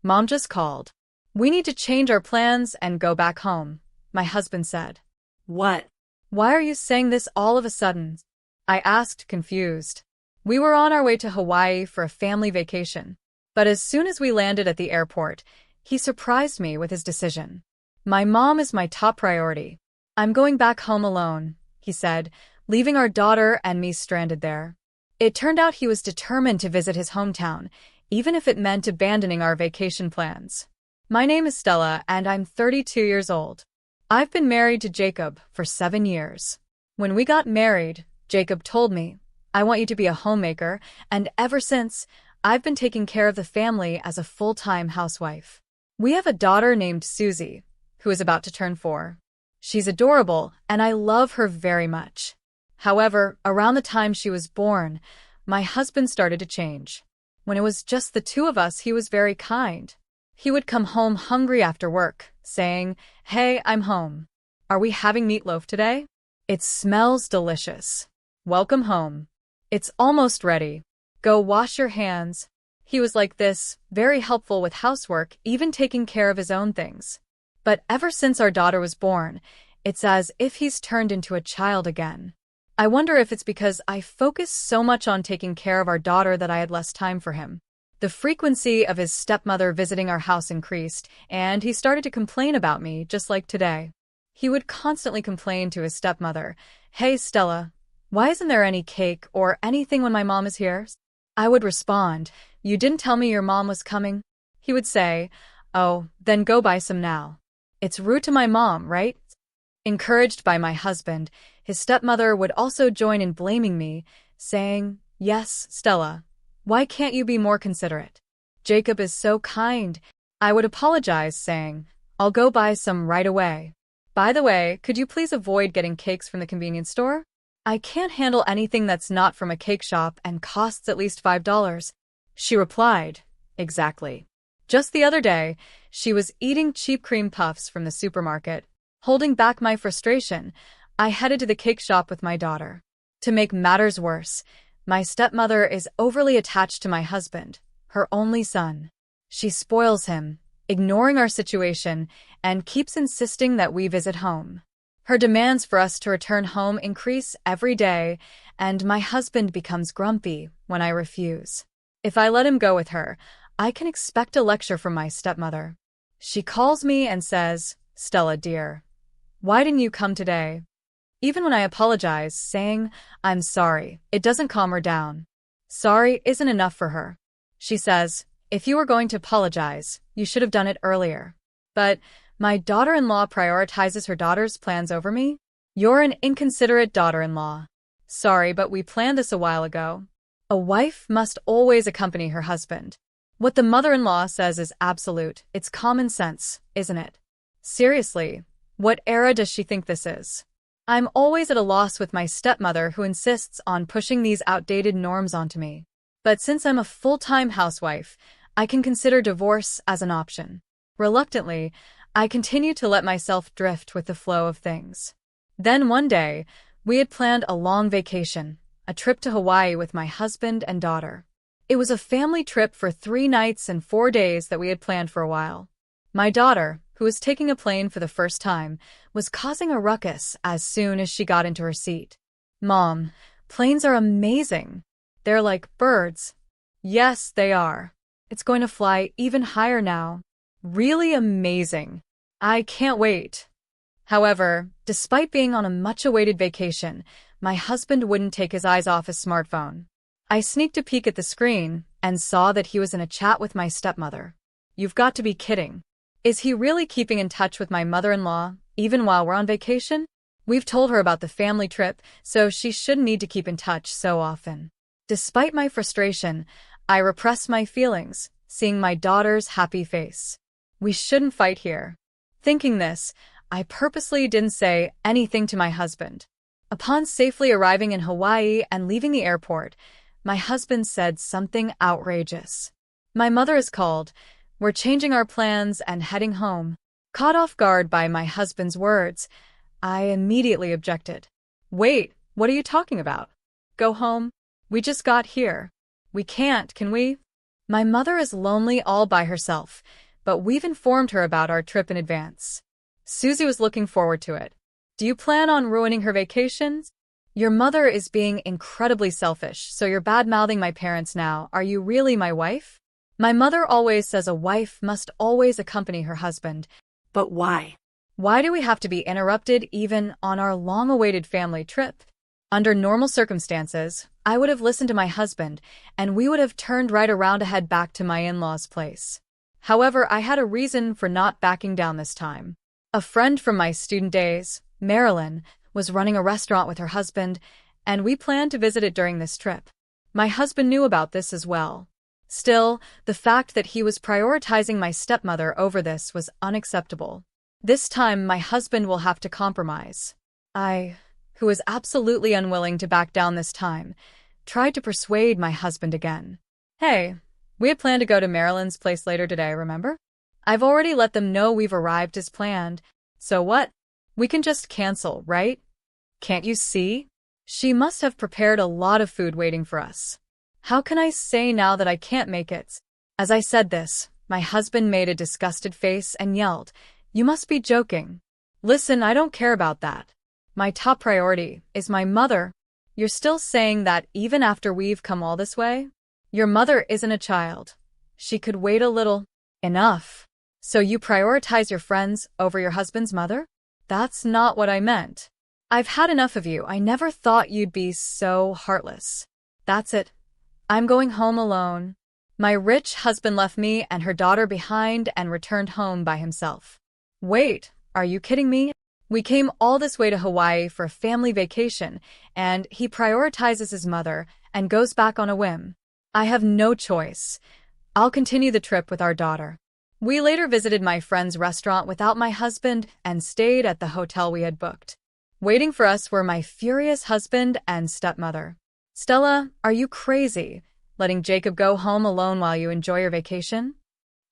Mom just called. We need to change our plans and go back home, my husband said. What? Why are you saying this all of a sudden? I asked, confused. We were on our way to Hawaii for a family vacation. But as soon as we landed at the airport, he surprised me with his decision. My mom is my top priority. I'm going back home alone, he said, leaving our daughter and me stranded there. It turned out he was determined to visit his hometown, even if it meant abandoning our vacation plans. My name is Stella, and I'm 32 years old. I've been married to Jacob for 7 years. When we got married, Jacob told me, I want you to be a homemaker, and ever since, I've been taking care of the family as a full-time housewife. We have a daughter named Susie, who is about to turn 4. She's adorable, and I love her very much. However, around the time she was born, my husband started to change. When it was just the two of us, he was very kind. He would come home hungry after work, saying, Hey, I'm home. Are we having meatloaf today? It smells delicious. Welcome home. It's almost ready. Go wash your hands. He was like this, very helpful with housework, even taking care of his own things. But ever since our daughter was born, it's as if he's turned into a child again. I wonder if it's because I focused so much on taking care of our daughter that I had less time for him. The frequency of his stepmother visiting our house increased, and he started to complain about me, just like today. He would constantly complain to his stepmother, Hey, Stella, why isn't there any cake or anything when my mom is here? I would respond, You didn't tell me your mom was coming? He would say, Oh, then go buy some now. It's rude to my mom, right? Encouraged by my husband, his stepmother would also join in blaming me, saying, Yes, Stella, why can't you be more considerate? Jacob is so kind. I would apologize, saying, I'll go buy some right away. By the way, could you please avoid getting cakes from the convenience store? I can't handle anything that's not from a cake shop and costs at least $5. She replied, Exactly. Just the other day, she was eating cheap cream puffs from the supermarket. Holding back my frustration, I headed to the cake shop with my daughter. To make matters worse, my stepmother is overly attached to my husband, her only son. She spoils him, ignoring our situation, and keeps insisting that we visit home. Her demands for us to return home increase every day, and my husband becomes grumpy when I refuse. If I let him go with her, I can expect a lecture from my stepmother. She calls me and says, Stella, dear, why didn't you come today? Even when I apologize, saying, I'm sorry, it doesn't calm her down. Sorry isn't enough for her. She says, if you were going to apologize, you should have done it earlier. But my daughter-in-law prioritizes her daughter's plans over me? You're an inconsiderate daughter-in-law. Sorry, but we planned this a while ago. A wife must always accompany her husband. What the mother-in-law says is absolute. It's common sense, isn't it? Seriously, what era does she think this is? I'm always at a loss with my stepmother who insists on pushing these outdated norms onto me. But since I'm a full-time housewife, I can consider divorce as an option. Reluctantly, I continue to let myself drift with the flow of things. Then one day, we had planned a long vacation, a trip to Hawaii with my husband and daughter. It was a family trip for 3 nights and 4 days that we had planned for a while. My daughter, who was taking a plane for the first time, was causing a ruckus as soon as she got into her seat. Mom, planes are amazing. They're like birds. Yes, they are. It's going to fly even higher now. Really amazing. I can't wait. However, despite being on a much-awaited vacation, my husband wouldn't take his eyes off his smartphone. I sneaked a peek at the screen and saw that he was in a chat with my stepmother. You've got to be kidding. Is he really keeping in touch with my mother-in-law, even while we're on vacation? We've told her about the family trip, so she shouldn't need to keep in touch so often. Despite my frustration, I repressed my feelings, seeing my daughter's happy face. We shouldn't fight here. Thinking this, I purposely didn't say anything to my husband. Upon safely arriving in Hawaii and leaving the airport, my husband said something outrageous. My mother is called. We're changing our plans and heading home. Caught off guard by my husband's words, I immediately objected. Wait, what are you talking about? Go home? We just got here. We can't, can we? My mother is lonely all by herself, but we've informed her about our trip in advance. Susie was looking forward to it. Do you plan on ruining her vacations? Your mother is being incredibly selfish, so you're bad-mouthing my parents now. Are you really my wife? My mother always says a wife must always accompany her husband. But why? Why do we have to be interrupted even on our long-awaited family trip? Under normal circumstances, I would have listened to my husband, and we would have turned right around to head back to my in-laws' place. However, I had a reason for not backing down this time. A friend from my student days, Marilyn, was running a restaurant with her husband, and we planned to visit it during this trip. My husband knew about this as well. Still, the fact that he was prioritizing my stepmother over this was unacceptable. This time, my husband will have to compromise. I, who was absolutely unwilling to back down this time, tried to persuade my husband again. Hey, we had planned to go to Marilyn's place later today, remember? I've already let them know we've arrived as planned. So what? We can just cancel, right? Can't you see? She must have prepared a lot of food waiting for us. How can I say now that I can't make it? As I said this, my husband made a disgusted face and yelled, "You must be joking." Listen, I don't care about that. My top priority is my mother. You're still saying that even after we've come all this way? Your mother isn't a child. She could wait a little. Enough. So you prioritize your friends over your husband's mother? That's not what I meant. I've had enough of you. I never thought you'd be so heartless. That's it. I'm going home alone. My rich husband left me and her daughter behind and returned home by himself. Wait, are you kidding me? We came all this way to Hawaii for a family vacation, and he prioritizes his mother and goes back on a whim. I have no choice. I'll continue the trip with our daughter. We later visited my friend's restaurant without my husband and stayed at the hotel we had booked. Waiting for us were my furious husband and stepmother. Stella, are you crazy, letting Jacob go home alone while you enjoy your vacation?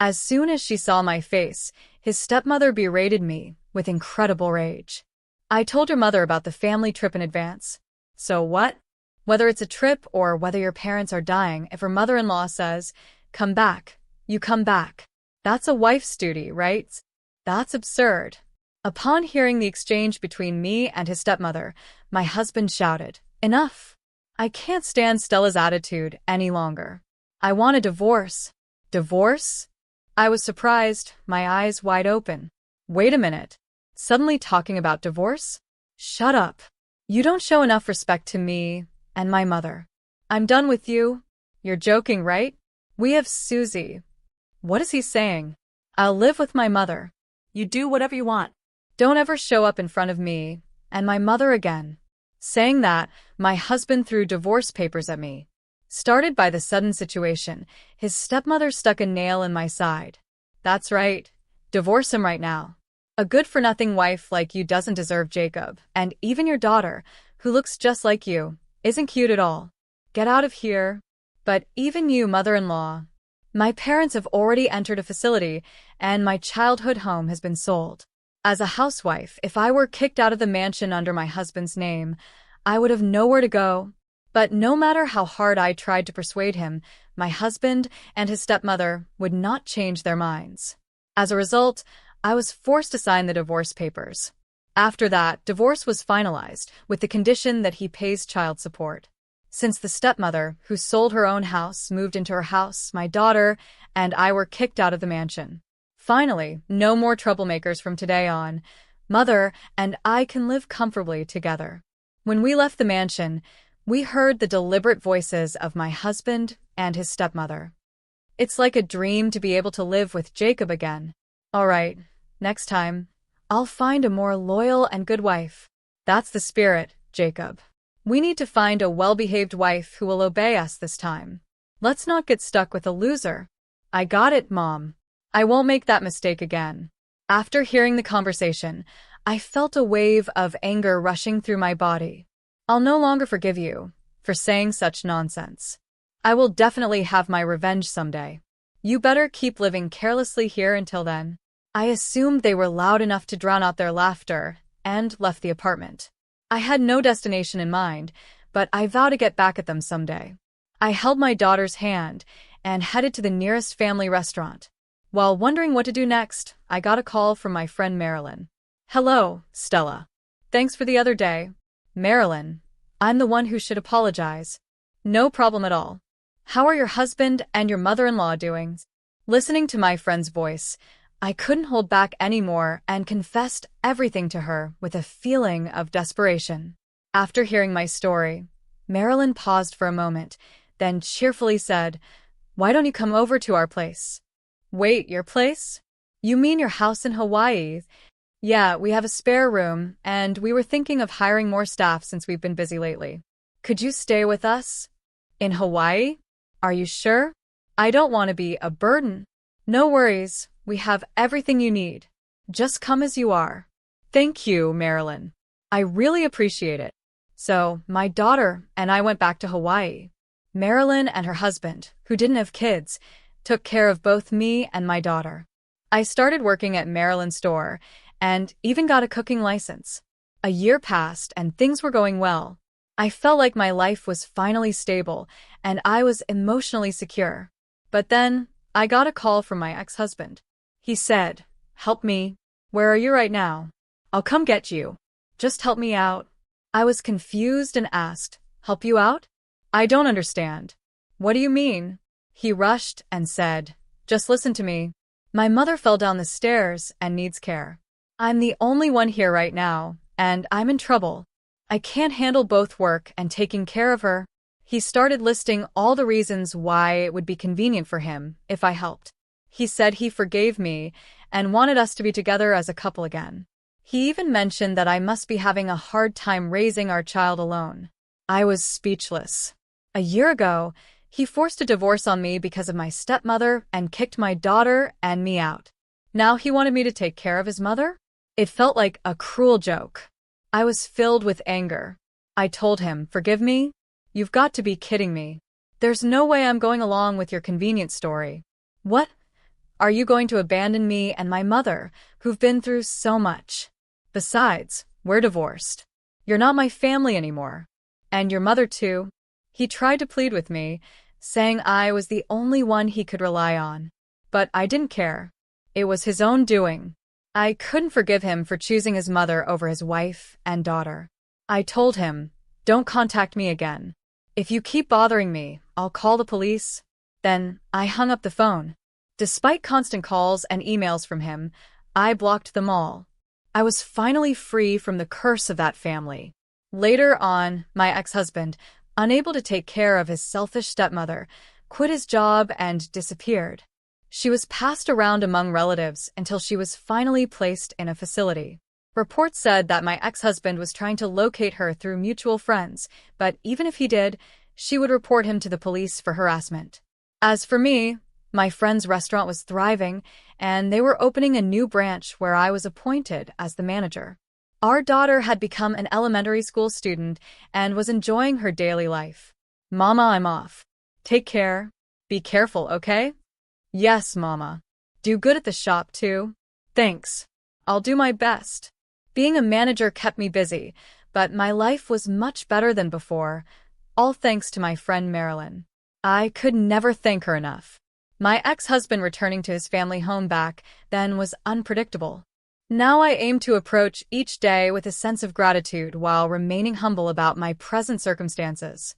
As soon as she saw my face, his stepmother berated me with incredible rage. I told your mother about the family trip in advance. So what? Whether it's a trip or whether your parents are dying, if her mother-in-law says, "Come back," you come back. That's a wife's duty, right? That's absurd. Upon hearing the exchange between me and his stepmother, my husband shouted, "Enough! I can't stand Stella's attitude any longer. I want a divorce." Divorce? I was surprised, my eyes wide open. Wait a minute. Suddenly talking about divorce? Shut up. You don't show enough respect to me and my mother. I'm done with you. You're joking, right? We have Susie. What is he saying? I'll live with my mother. You do whatever you want. Don't ever show up in front of me and my mother again. Saying that, my husband threw divorce papers at me. Started by the sudden situation, his stepmother stuck a nail in my side. That's right. Divorce him right now. A good-for-nothing wife like you doesn't deserve Jacob, and even your daughter, who looks just like you, isn't cute at all. Get out of here. But even you, mother-in-law. My parents have already entered a facility, and my childhood home has been sold. As a housewife, if I were kicked out of the mansion under my husband's name, I would have nowhere to go. But no matter how hard I tried to persuade him, my husband and his stepmother would not change their minds. As a result, I was forced to sign the divorce papers. After that, divorce was finalized, with the condition that he pays child support. Since the stepmother, who sold her own house, moved into her house, my daughter and I were kicked out of the mansion. Finally, no more troublemakers from today on. Mother and I can live comfortably together. When we left the mansion, we heard the deliberate voices of my husband and his stepmother. It's like a dream to be able to live with Jacob again. All right, next time, I'll find a more loyal and good wife. That's the spirit, Jacob. We need to find a well-behaved wife who will obey us this time. Let's not get stuck with a loser. I got it, Mom. I won't make that mistake again. After hearing the conversation, I felt a wave of anger rushing through my body. I'll no longer forgive you for saying such nonsense. I will definitely have my revenge someday. You better keep living carelessly here until then. I assumed they were loud enough to drown out their laughter and left the apartment. I had no destination in mind, but I vow to get back at them someday. I held my daughter's hand, and headed to the nearest family restaurant. While wondering what to do next, I got a call from my friend Marilyn. "Hello, Stella. Thanks for the other day." "Marilyn, I'm the one who should apologize." "No problem at all. How are your husband and your mother-in-law doing?" Listening to my friend's voice, I couldn't hold back anymore and confessed everything to her with a feeling of desperation. After hearing my story, Marilyn paused for a moment, then cheerfully said, "Why don't you come over to our place?" "Wait, your place? You mean your house in Hawaii?" "Yeah, we have a spare room, and we were thinking of hiring more staff since we've been busy lately. Could you stay with us?" "In Hawaii? Are you sure? I don't want to be a burden." "No worries, we have everything you need. Just come as you are." "Thank you, Marilyn. I really appreciate it." So, my daughter and I went back to Hawaii. Marilyn and her husband, who didn't have kids, took care of both me and my daughter. I started working at Marilyn's store and even got a cooking license. A year passed and things were going well. I felt like my life was finally stable and I was emotionally secure. But then, I got a call from my ex-husband. He said, "Help me. Where are you right now? I'll come get you. Just help me out." I was confused and asked, "Help you out? I don't understand." "What do you mean?" He rushed and said, "Just listen to me. My mother fell down the stairs and needs care. I'm the only one here right now, and I'm in trouble. I can't handle both work and taking care of her." He started listing all the reasons why it would be convenient for him if I helped. He said he forgave me and wanted us to be together as a couple again. He even mentioned that I must be having a hard time raising our child alone. I was speechless. A year ago, he forced a divorce on me because of my stepmother and kicked my daughter and me out. Now he wanted me to take care of his mother? It felt like a cruel joke. I was filled with anger. I told him, "Forgive me? You've got to be kidding me. There's no way I'm going along with your convenient story." "What? Are you going to abandon me and my mother, who've been through so much? Besides, we're divorced. You're not my family anymore. And your mother too." He tried to plead with me, saying I was the only one he could rely on. But I didn't care. It was his own doing. I couldn't forgive him for choosing his mother over his wife and daughter. I told him, "Don't contact me again. If you keep bothering me, I'll call the police." Then I hung up the phone. Despite constant calls and emails from him, I blocked them all. I was finally free from the curse of that family. Later on, my ex-husband, unable to take care of his selfish stepmother, quit his job and disappeared. She was passed around among relatives until she was finally placed in a facility. Reports said that my ex-husband was trying to locate her through mutual friends, but even if he did, she would report him to the police for harassment. As for me, my friend's restaurant was thriving, and they were opening a new branch where I was appointed as the manager. Our daughter had become an elementary school student and was enjoying her daily life. "Mama, I'm off. Take care. Be careful, okay?" "Yes, Mama. Do good at the shop, too." "Thanks. I'll do my best." Being a manager kept me busy, but my life was much better than before, all thanks to my friend Marilyn. I could never thank her enough. My ex-husband returning to his family home back then was unpredictable. Now I aim to approach each day with a sense of gratitude while remaining humble about my present circumstances.